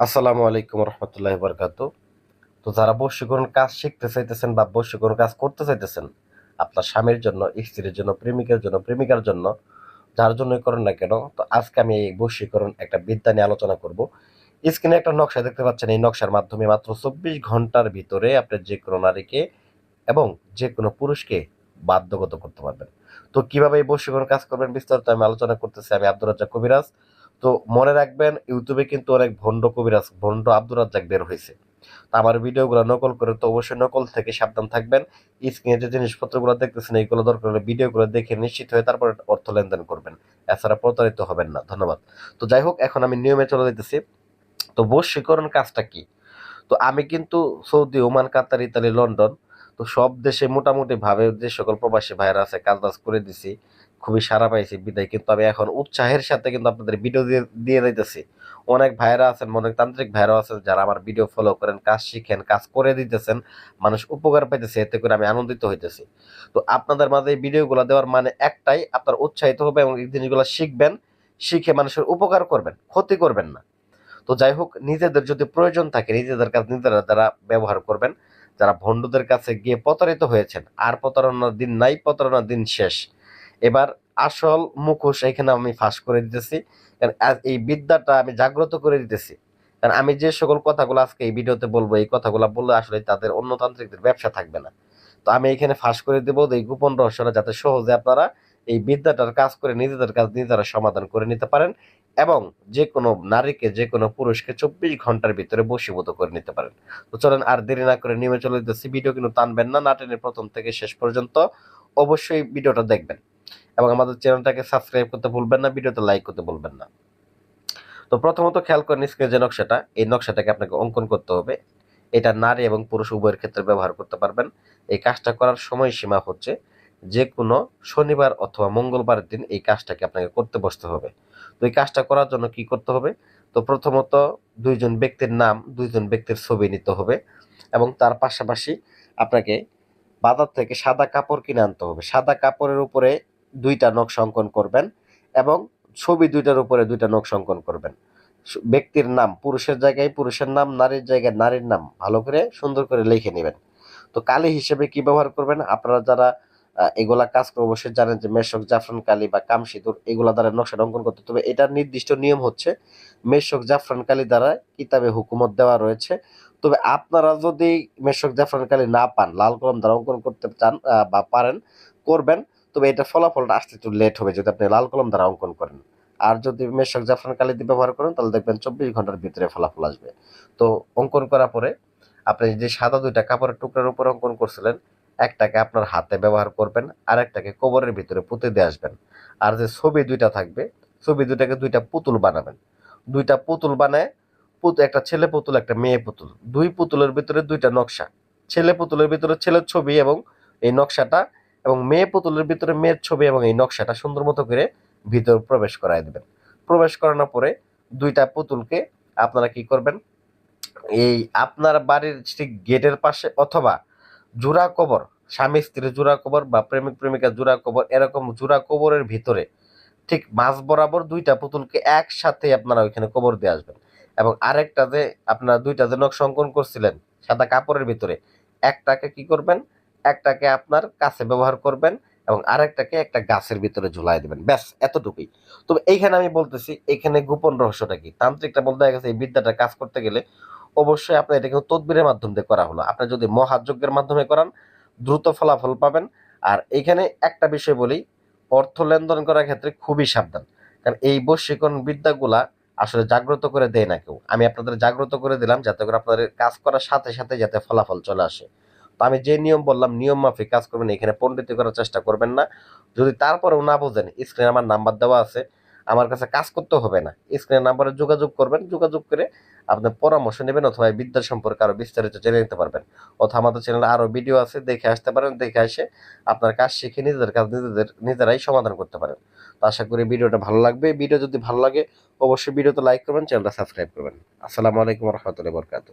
আসসালামু আলাইকুম রহমতুল্লাহি বারকাতু। তো যারা বশীকরণ কাজ শিখতে চাইতেছেন বা বশীকরণ কাজ করতে চাইতেছেন, আপনার স্বামীর জন্য, স্ত্রীর জন্য, প্রেমিকের জন্য, প্রেমিকার জন্য, যার জন্যই করেন না কেন, তো আজকে আমি এই বশীকরণ একটা বিদ্যা নিয়ে আলোচনা করব। স্ক্রিনে একটা নকশা দেখতে পাচ্ছেন, এই নকশার মাধ্যমে মাত্র 24 ঘন্টার ভিতরে আপনি যে কোনো নারীকে এবং যে কোনো পুরুষকে বাধ্যগত করতে পারবেন। তো কিভাবে এই বশীকরণ কাজ করবেন বিস্তারিত আমি আলোচনা করতেছি। আমি আব্দুর রাজ্জাক কবিরাজ। তো মনে রাখবেন, ইউটিউবে কিন্তু অনেক ভণ্ড কবিরাজ, ভণ্ড আব্দুর রাজ্জাক বের হয়েছে। তো আমার ভিডিওগুলো নকল করে তো অবশ্যই নকল থেকে সাবধান থাকবেন। স্ক্রিনে যে জিনিসপত্রগুলো দেখতেছেন এইগুলো দরকার হলে ভিডিওগুলো দেখে নিশ্চিত হয়ে তারপর অর্থ লেনদেন করবেন। এছাড়া প্রতারিত হবেন না। ধন্যবাদ। তো যাই হোক, এখন আমি নিয়মে চলে যেতেছি। তো বশীকরণ কাজটা কি? তো আমি কিন্তু সৌদি, ওমান, কাতার, ইতালি, লন্ডন, তো সব দেশে মোটামুটি ভাবে যে সকল প্রবাসী ভাইরা আছে কাজ বাজ করে দিছি, খুবই সারা পাইছি বিদায় কিন্তু আমি এখন উৎসাহের সাথে কিন্তু আপনাদের ভিডিও দিয়ে দিয়ে দিতেছি। অনেক ভাইরা আছেন, অনেক তান্ত্রিক ভাইরা আছেন যারা আমার ভিডিও ফলো করেন, কাজ শিখেন, কাজ করে দিতেছেন, মানুষ উপকার পাইতেছে, এতে করে আমি আনন্দিত হইতেছি। তো আপনাদের মাঝে এই ভিডিওগুলো দেওয়ার মানে একটাই, আপনার উৎসাহিত হবে এবং এই জিনিসগুলো শিখবেন, শিখে মানুষের উপকার করবেন, ক্ষতি করবেন না। তো যাই হোক, নিজেদের যদি প্রয়োজন থাকে নিজেদের কাজ নিজেরা যারা ব্যবহার করবেন। যারা ভণ্ডদের কাছে গিয়ে প্রতারিত হয়েছেন, আর প্রতারণার দিন নাই, প্রতারণার দিন শেষ। এবার আসল মুখোশ এখানে আমি ফাঁস করে দিতেছি, কারণ এই বিদ্যাটা আমি জাগ্রত করে দিতেছি। কারণ আমি যে সকল কথাগুলো আজকে এই ভিডিওতে বলবো, এই কথাগুলো বললে আসলে তাদের অন্য তান্ত্রিকদের ব্যবসা থাকবে না। তো আমি এখানে ফাঁস করে দেবো এই গোপন রহস্যটা, যাতে সহজে আপনারা এই বিদ্যাটার কাজ করে নিজেদের কাজ নিজেরা সমাধান করে নিতে পারেন এবং যে কোনো নারীকে, যে কোনো পুরুষকে 24 ঘন্টার ভিতরে বশীভূত করে নিতে পারেন। তো চলেন আর দেরি না করে নিয়মে চলে যেতেছি। ভিডিও কিন্তু টানবেন না, না টেনে প্রথম থেকে শেষ পর্যন্ত অবশ্যই ভিডিওটা দেখবেন এবং আমাদের চ্যানেলটাকে সাবস্ক্রাইব করতে ভুলবেন না, ভিডিওতে লাইক করতে ভুলবেন না। তো প্রথমত খেয়াল করেন স্ক্রিনে যে নকশাটা, এই নকশাটাকে আপনাকে অঙ্কন করতে হবে। এটা নারী এবং পুরুষ উভয়ের ক্ষেত্রে ব্যবহার করতে পারবেন। এই কাজটা করার সময়সীমা হচ্ছে যে কোনো শনিবার অথবা মঙ্গলবারের দিন এই কাজটাকে আপনাকে করতে বসতে হবে। তো এই কাজটা করার জন্য কি করতে হবে? তো প্রথমত দুইজন ব্যক্তির নাম, দুইজন ব্যক্তির ছবি নিতে হবে এবং তার পাশাপাশি আপনাকে বাজার থেকে সাদা কাপড় কিনে আনতে হবে। সাদা কাপড়ের উপরে দুইটা নকশা অঙ্কন করবেন এবং ছবি দুইটার উপরে দুইটা নকশা অঙ্কন করবেন। ব্যক্তির নাম পুরুষের জায়গায় পুরুষের নাম, নারীর জায়গায় নারীর নাম ভালো করে সুন্দর করে লিখে নেবেন। তো কালি হিসেবে কি ব্যবহার করবেন? আপনারা যারা এগুলা কাজ করে অবশ্যই জানেন যে মেশক, জাফরান কালি বা কামসিঁদুর এগুলা দ্বারা নকশাটা অঙ্কন করতে হবে। এটার নির্দিষ্ট নিয়ম হচ্ছে মেশক, জাফরান কালি দ্বারা কিতাবে হুকুমত দেওয়া রয়েছে। তবে আপনারা যদি মেশক, জাফরান কালি না পান, লাল কলম দ্বারা অঙ্কন করতে চান বা পারেন, করবেন। তবে এটা ফলাফলটা আসতে একটু লেট হবে যদি আপনি লাল কলম দ্বারা অঙ্কন করেন। আর যদি মেশক, জাফরান কালি দিয়ে ব্যবহার করেন তাহলে দেখবেন 24 ঘন্টার ভিতরে ফলাফল আসবে। তো অঙ্কন করার পরে আপনি যে সাদা দুইটা কাপড়ের টুকরার উপর অঙ্কন করছিলেন, একটাকে আপনার হাতে ব্যবহার করবেন, আরেকটাকে কবরের ভিতরে পুঁতে দিয়ে আসবেন। আর যে ছবি দুইটা থাকবে, ছবি দুইটাকে দুইটা পুতুল বানাবেন। দুইটা পুতুল বানায়, একটা ছেলে পুতুল, একটা মেয়ে পুতুল, দুই পুতুলের ভিতরে দুইটা নকশা। ছেলে পুতুলের ভিতরে ছেলের ছবি এবং এই নকশাটা, এবং মেয়ে পুতুলের ভিতরে মেয়ের ছবি এবং এই নকশাটা সুন্দর মতো করে ভিতর প্রবেশ করায় দেবেন। প্রবেশ করানোর পরে দুইটা পুতুলকে আপনারা কি করবেন, এই আপনার বাড়ির ঠিক গেটের পাশে অথবা জোড়া কবর, স্বামী স্ত্রীর জোড়া কবর বা প্রেমিক প্রেমিকা জোড়া কবর, এরকম জোড়া কবরের ভিতরে ঠিক মাঝ বরাবর দুইটা পুতুলকে একসাথে আপনারা ওইখানে কবর দিয়ে আসবেন। এবং আরেকটা যে আপনারা দুইটা যে নকশা অঙ্কন করছিলেন সাদা কাপড়ের ভিতরে, একটাকে কি করবেন, একটাকে আপনার কাছে ব্যবহার করবেন এবং আরেকটাকে একটা গাছের ভিতরে ঝুলাই দেবেন। ব্যাস এতটুকুই। তবে এইখানে আমি বলতেছি, এখানে গোপন রহস্যটা কি। তান্ত্রিকটা বলতে গেছে এই বিদ্যাটা কাজ করতে গেলে অবশ্যই আপনার এটা কিন্তু তদবিরের মাধ্যম দিয়ে করা হলো। আপনি যদি মহাযজ্ঞের মাধ্যমে করান দ্রুত ফলাফল পাবেন। আর এখানে একটা বিষয় বলি, অর্থ লেনদেন করার ক্ষেত্রে খুবই সাবধান। কারণ এই বশীকরণ বিদ্যাগুলা আসলে জাগ্রত করে দেয় না কেউ। আমি আপনাদের জাগ্রত করে দিলাম যাতে করে আপনাদের কাজ করার সাথে সাথে যাতে ফলাফল চলে আসে। তো আমি যে নিয়ম বললাম নিয়ম মাফিক কাজ করবেন, এখানে পণ্ডিতি করার চেষ্টা করবেন না। যদি তারপরেও না বোঝেন, স্ক্রিনে আমার নাম্বার দেওয়া আছে, আমার কাছে কাজ করতে হবে না, স্ক্রিনের নাম্বারে যোগাযোগ করবেন, যোগাযোগ করে আপনি পরামর্শ নেবেন অথবা এই বিদ্যা সম্পর্কে আরো বিস্তারিত জেনে নিতে পারবেন। অথবা আমাদের চ্যানেলে আরো ভিডিও আছে, দেখে আসতে পারেন, দেখে এসে আপনার কাজ শিখে নিজেদের কাজ নিজেরাই সমাধান করতে পারেন। তো আশা করি ভিডিওটা ভালো লাগবে। ভিডিও যদি ভালো লাগে অবশ্যই ভিডিওতে লাইক করবেন, চ্যানেলটা সাবস্ক্রাইব করবেন। আসসালামু আলাইকুম রহমতুল্লাহ বরকাত।